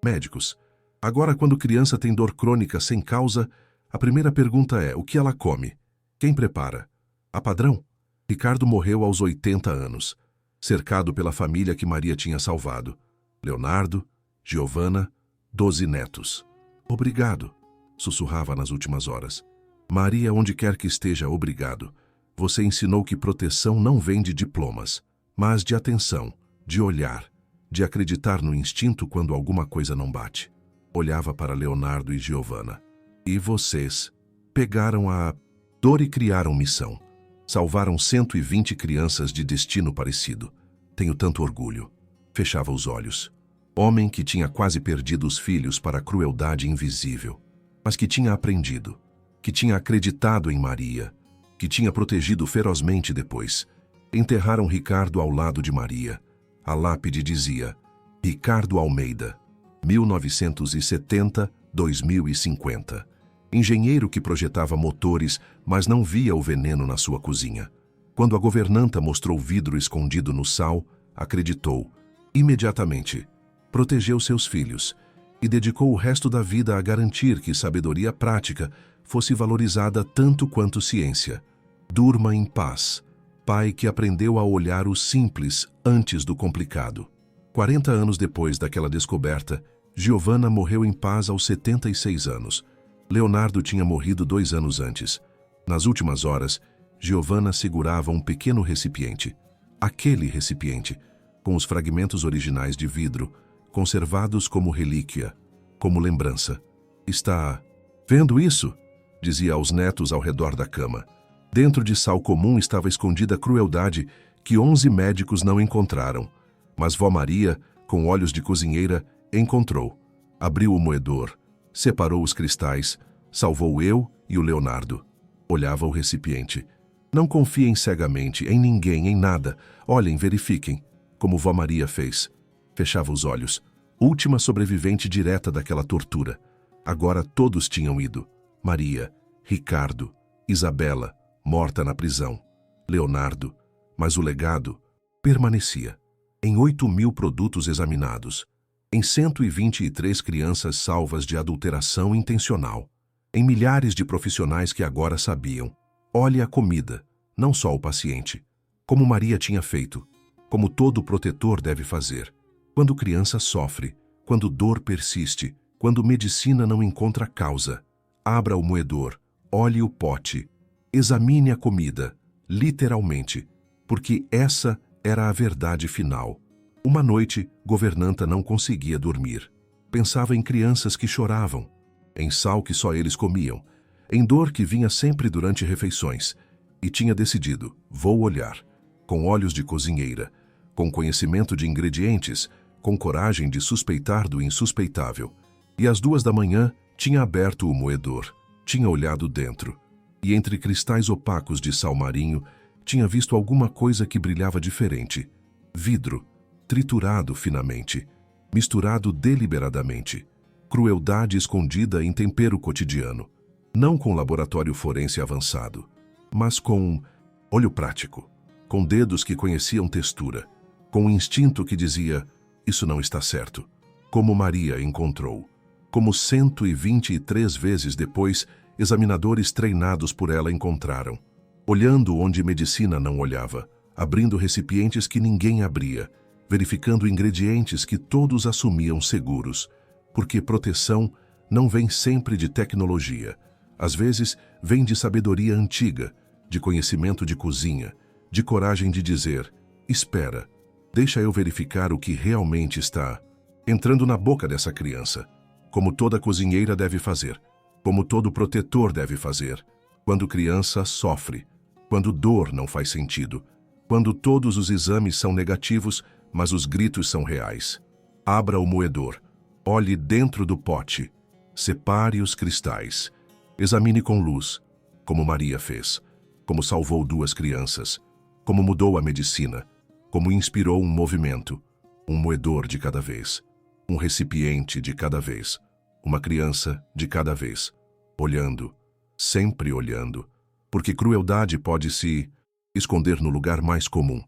médicos. Agora, quando criança tem dor crônica sem causa, a primeira pergunta é: o que ela come? Quem prepara? A padrão? Ricardo morreu aos 80 anos, cercado pela família que Maria tinha salvado. Leonardo, Giovana, 12 netos. Obrigado, sussurrava nas últimas horas. Maria, onde quer que esteja, obrigado. Você ensinou que proteção não vem de diplomas, mas de atenção, de olhar, de acreditar no instinto quando alguma coisa não bate. Olhava para Leonardo e Giovana. E vocês pegaram a dor e criaram missão. Salvaram 120 crianças de destino parecido. Tenho tanto orgulho. Fechava os olhos. Homem que tinha quase perdido os filhos para a crueldade invisível, mas que tinha aprendido, que tinha acreditado em Maria, que tinha protegido ferozmente depois. Enterraram Ricardo ao lado de Maria. A lápide dizia: Ricardo Almeida, 1970-2050. Engenheiro que projetava motores, mas não via o veneno na sua cozinha. Quando a governanta mostrou vidro escondido no sal, acreditou. Imediatamente, protegeu seus filhos e dedicou o resto da vida a garantir que sabedoria prática fosse valorizada tanto quanto ciência. Durma em paz, pai que aprendeu a olhar o simples antes do complicado. 40 anos depois daquela descoberta, Giovana morreu em paz aos 76 anos. Leonardo tinha morrido 2 anos antes. Nas últimas horas, Giovana segurava um pequeno recipiente. Aquele recipiente, com os fragmentos originais de vidro, conservados como relíquia, como lembrança. Está vendo isso? Dizia aos netos ao redor da cama. Dentro de sal comum estava escondida a crueldade que 11 médicos não encontraram. Mas vó Maria, com olhos de cozinheira, encontrou. Abriu o moedor, separou os cristais, salvou eu e o Leonardo. Olhava o recipiente. Não confiem cegamente em ninguém, em nada. Olhem, verifiquem, como vó Maria fez. Fechava os olhos. Última sobrevivente direta daquela tortura. Agora todos tinham ido. Maria, Ricardo, Isabela, morta na prisão. Leonardo. Mas o legado permanecia. Em 8.000 produtos examinados. Em 123 crianças salvas de adulteração intencional. Em milhares de profissionais que agora sabiam. Olhe a comida, não só o paciente. Como Maria tinha feito. Como todo protetor deve fazer. Quando criança sofre, quando dor persiste, quando medicina não encontra causa. Abra o moedor, olhe o pote, examine a comida, literalmente, porque essa era a verdade final. Uma noite, governanta não conseguia dormir. Pensava em crianças que choravam, em sal que só eles comiam, em dor que vinha sempre durante refeições, e tinha decidido: vou olhar, com olhos de cozinheira, com conhecimento de ingredientes, com coragem de suspeitar do insuspeitável. E às 2 da manhã, tinha aberto o moedor, tinha olhado dentro, e entre cristais opacos de sal marinho, tinha visto alguma coisa que brilhava diferente. Vidro, triturado finamente, misturado deliberadamente. Crueldade escondida em tempero cotidiano. Não com laboratório forense avançado, mas com olho prático, com dedos que conheciam textura, com um instinto que dizia: isso não está certo. Como Maria encontrou. Como 123 vezes depois, examinadores treinados por ela encontraram. Olhando onde medicina não olhava, abrindo recipientes que ninguém abria, verificando ingredientes que todos assumiam seguros. Porque proteção não vem sempre de tecnologia. Às vezes, vem de sabedoria antiga, de conhecimento de cozinha, de coragem de dizer: espera, deixa eu verificar o que realmente está entrando na boca dessa criança, como toda cozinheira deve fazer, como todo protetor deve fazer, quando criança sofre, quando dor não faz sentido, quando todos os exames são negativos, mas os gritos são reais. Abra o moedor. Olhe dentro do pote. Separe os cristais. Examine com luz, como Maria fez, como salvou 2 crianças, como mudou a medicina, como inspirou um movimento, um moedor de cada vez, um recipiente de cada vez, uma criança de cada vez, olhando, sempre olhando, porque crueldade pode se esconder no lugar mais comum,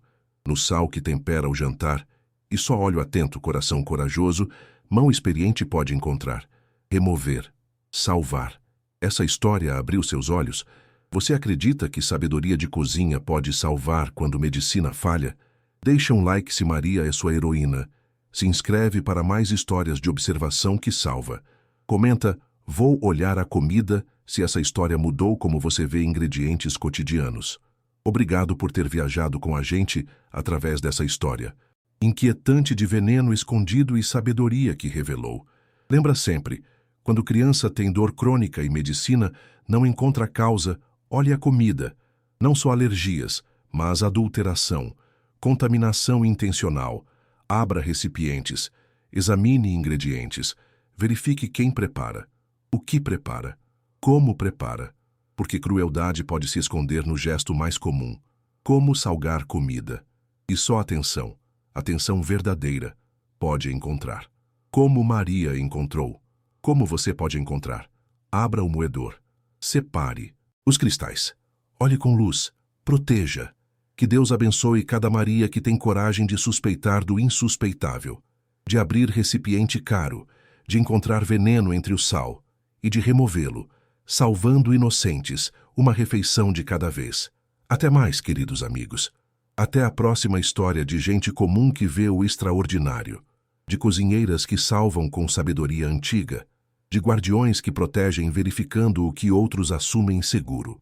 no sal que tempera o jantar, e só olho atento, coração corajoso, mão experiente pode encontrar, remover, salvar. Essa história abriu seus olhos? Você acredita que sabedoria de cozinha pode salvar quando medicina falha? Deixa um like se Maria é sua heroína. Se inscreve para mais histórias de observação que salva. Comenta, vou olhar a comida se essa história mudou como você vê ingredientes cotidianos. Obrigado por ter viajado com a gente através dessa história. Inquietante de veneno escondido e sabedoria que revelou. Lembra sempre, quando criança tem dor crônica e medicina não encontra causa, olhe a comida. Não só alergias, mas adulteração, contaminação intencional. Abra recipientes, examine ingredientes, verifique quem prepara, o que prepara, como prepara, porque crueldade pode se esconder no gesto mais comum. Como salgar comida. E só atenção verdadeira, pode encontrar. Como Maria encontrou. Como você pode encontrar? Abra o moedor. Separe os cristais. Olhe com luz. Proteja. Que Deus abençoe cada Maria que tem coragem de suspeitar do insuspeitável, de abrir recipiente caro, de encontrar veneno entre o sal e de removê-lo, salvando inocentes, uma refeição de cada vez. Até mais, queridos amigos. Até a próxima história de gente comum que vê o extraordinário, de cozinheiras que salvam com sabedoria antiga, de guardiões que protegem verificando o que outros assumem seguro.